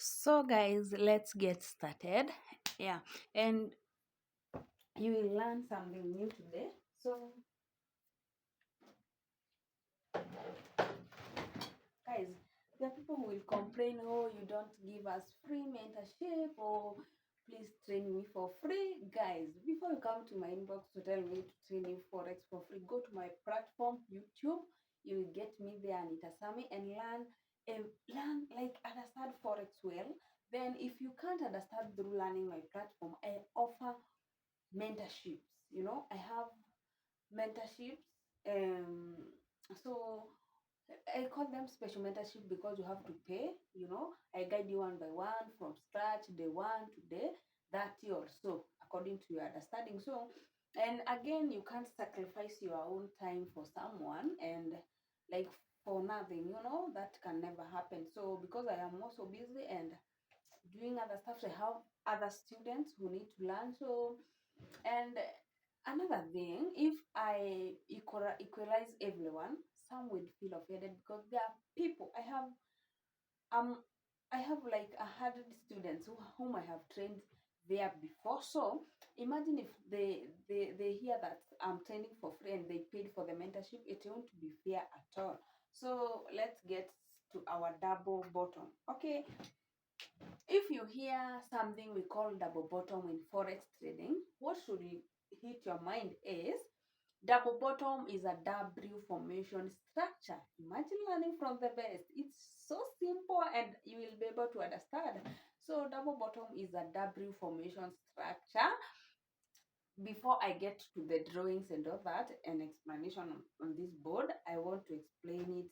So guys, let's get started. Yeah, and you will learn something new today. So guys, there are people who will complain, oh, you don't give us free mentorship, or please train me for free. Guys, before you come to my inbox to tell me to train you forex for free, go to my platform YouTube. You will get me there, Anita Sami, and learn like understand forex well. Then if you can't understand through learning my platform, I offer mentorships. I have mentorships. So I call them special mentorship because you have to pay. I guide you one by one from scratch, day one to day 30 or so, according to your understanding. So, and again, you can't sacrifice your own time for someone and like for nothing, that can never happen. So, because I am also busy and doing other stuff, I have other students who need to learn. So, and another thing, if I equalize everyone, some will feel offended because there are people um I have like 100 students whom I have trained there before. So imagine if they hear that I'm training for free and they paid for the mentorship, it won't be fair at all. So let's get to our double bottom. Okay, if you hear something we call double bottom in forex trading, what should hit your mind is double bottom is a W formation structure. Imagine learning from the best. It's so simple and you will be able to understand. So double bottom is a W formation structure. Before I get to the drawings and all that and explanation on this board, I want to explain it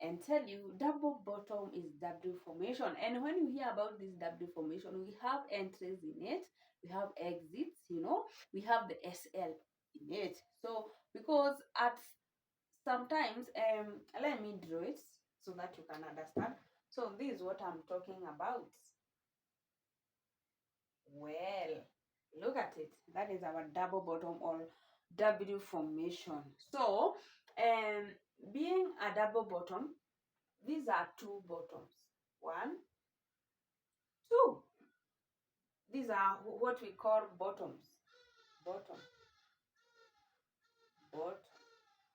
and tell you double bottom is W formation. And when you hear about this W formation, we have entries in it, we have exits, we have the SL in it. So because at sometimes, let me draw it so that you can understand. So this is what I'm talking about. Well, look at it. That is our double bottom or W formation. So, being a double bottom, these are two bottoms. One, two. These are what we call bottoms. Bottom, bottom.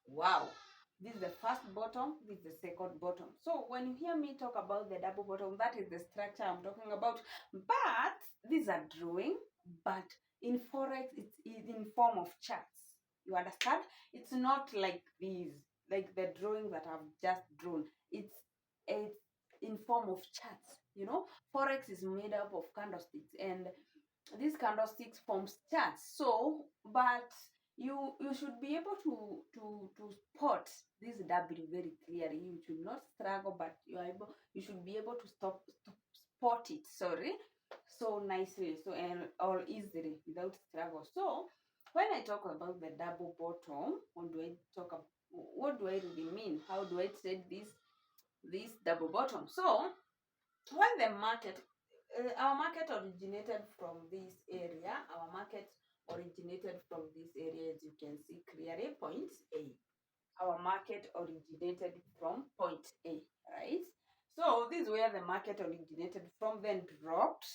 Wow. This is the first bottom, this is the second bottom. So when you hear me talk about the double bottom, that is the structure I'm talking about. But these are drawing, but in forex it's in form of charts. You understand? It's not like these, like the drawing that I've just drawn. It's in form of charts. Forex is made up of candlesticks, and these candlesticks forms charts. So, but you should be able to spot this W very clearly. You should not struggle, but you should be able to spot it, sorry, so nicely, so and or easily without struggle. So when I talk about the double bottom, what do I really mean? How do I trade this double bottom? So when the market our market originated from this area. Our market originated from this area, as you can see clearly, point A. Our market originated from point A, right? So this is where the market originated from, then dropped,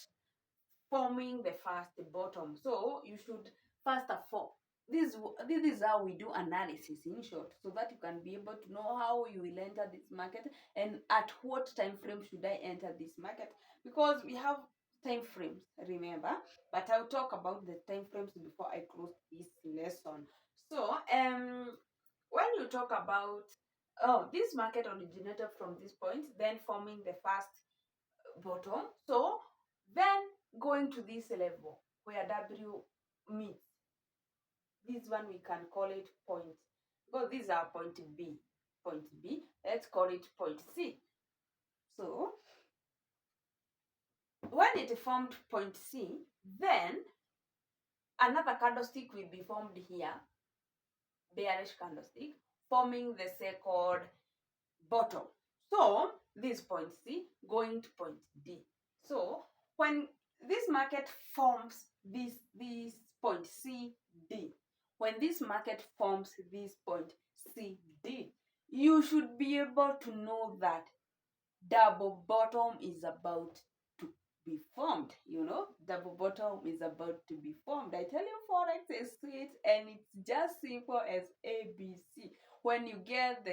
forming the first bottom. So you should first of all, this is how we do analysis in short, so that you can be able to know how you will enter this market and at what time frame should I enter this market, because we have time frames, remember, but I'll talk about the time frames before I close this lesson. So when you talk about, oh, this market originated from this point, then forming the first bottom. So then going to this level where W meets, this one we can call it point, because these are point B. Point B, let's call it point C. So when it formed point C, then another candlestick will be formed here, bearish candlestick, forming the second bottom. So this point C going to point D. So when this market forms this point CD, when this market forms this point CD, you should be able to know that double bottom is about to be formed. Double bottom is about to be formed. I tell you, forex is sweet, and it's just simple as ABC. When you get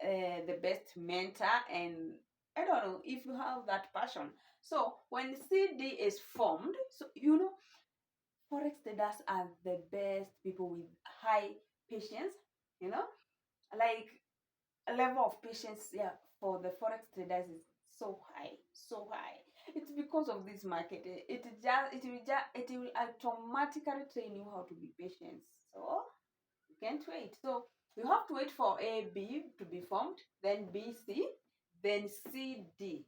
the best mentor, and I don't know if you have that passion. So when CD is formed, so forex traders are the best people with high patience. You know, like a level of patience, yeah, for the forex traders is so high, so high. It's because of this market. It will automatically train you how to be patient. So you can't wait. So you have to wait for A B to be formed, then B C, then C D.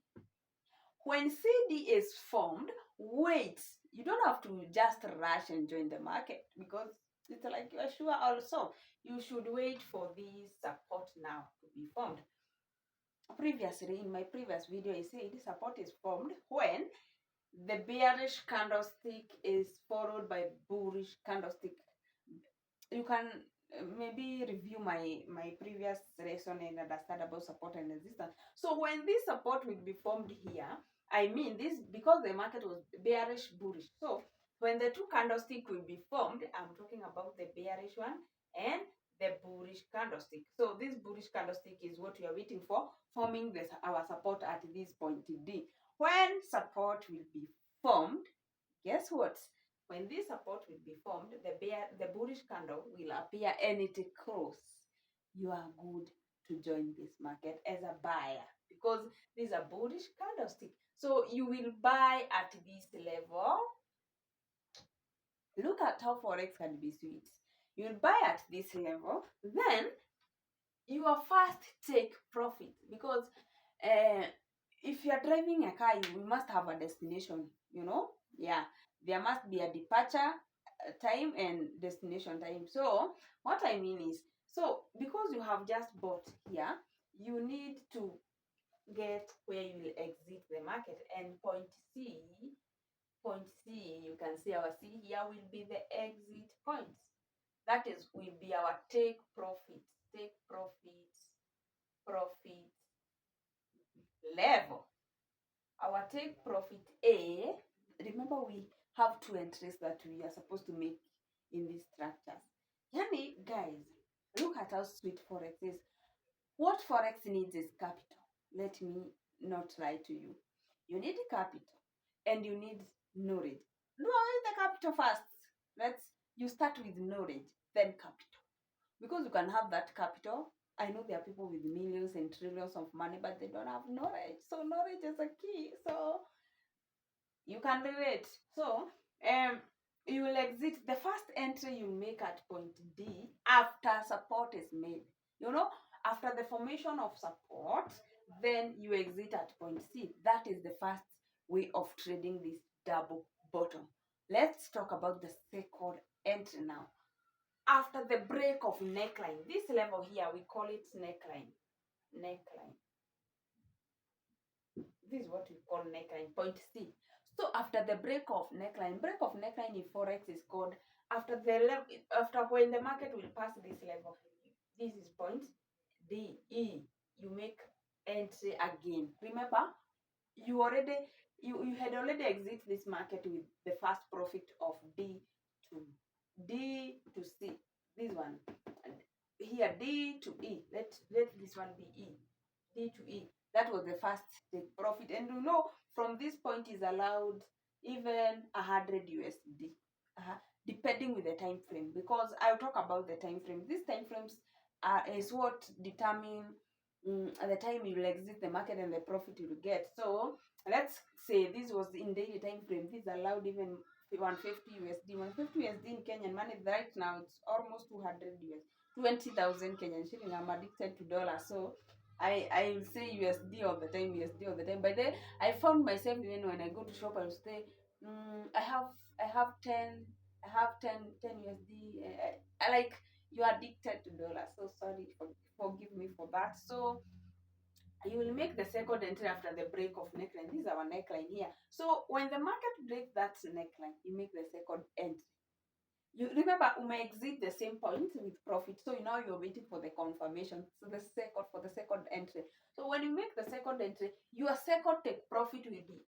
When CD is formed, wait. You don't have to just rush and join the market, because it's like you're sure also. You should wait for this support now to be formed. Previously, in my previous video, I said support is formed when the bearish candlestick is followed by bullish candlestick. You can maybe review my previous lesson and understand about support and resistance. So when this support will be formed here, I mean this because the market was bearish bullish. So when the two candlestick will be formed, I'm talking about the bearish one and the bullish candlestick. So this bullish candlestick is what we are waiting for, forming our support at this point D. When support will be formed, guess what? When this support will be formed, the bullish candle will appear and it close. You are good to join this market as a buyer, because this is a bullish candlestick. So you will buy at this level. Look at how forex can be sweet. You will buy at this level, then you will first take profit, because uh, if you are driving a car, you must have a destination. Yeah, there must be a departure time and destination time. So what I mean is, so because you have just bought here, you need to get where you will exit the market, and point C, you can see our C here will be the exit point. That is, will be our take profit level. Our take profit A, remember we have two entries that we are supposed to make in these structures. Yani, guys, look at how sweet forex is. What forex needs is capital. Let me not lie to you. You need capital and you need knowledge. No, the capital first. You start with knowledge, then capital. Because you can have that capital. I know there are people with millions and trillions of money, but they don't have knowledge. So knowledge is a key. So you can relate. So you will exit. The first entry you make at point D after support is made. After the formation of support, then you exit at point C. That is the first way of trading this double bottom. Let's talk about the second entry now. After the break of neckline, this level here, we call it neckline. This is what we call neckline, point C. So after the break of neckline in forex is called after when the market will pass this level. This is point D E. You make entry again. Remember, you had already exit this market with the first profit of D to C. This one, and here D to E. Let this one be E. D to E. That was the first take profit, and from this point is allowed even 100 USD, depending with the time frame. Because I'll talk about the time frame. These time frames is what determine the time you will exit the market and the profit you will get. So let's say this was in daily time frame. This allowed even 150 USD. 150 USD in Kenyan money right now, it's almost 200 USD. 20,000 Kenyan shilling. I'm addicted to dollars, so I will say USD all the time, USD all the time. But then I found myself, even when I go to shop, I will say, I have 10 USD. Like, you are addicted to dollars. So sorry, forgive me for that. So you will make the second entry after the break of neckline. This is our neckline here. So when the market breaks that neckline, you make the second entry. you remember may exit the same point with profit. So now you're waiting for the confirmation. So the second for the second entry. So when you make the second entry, your second take profit will be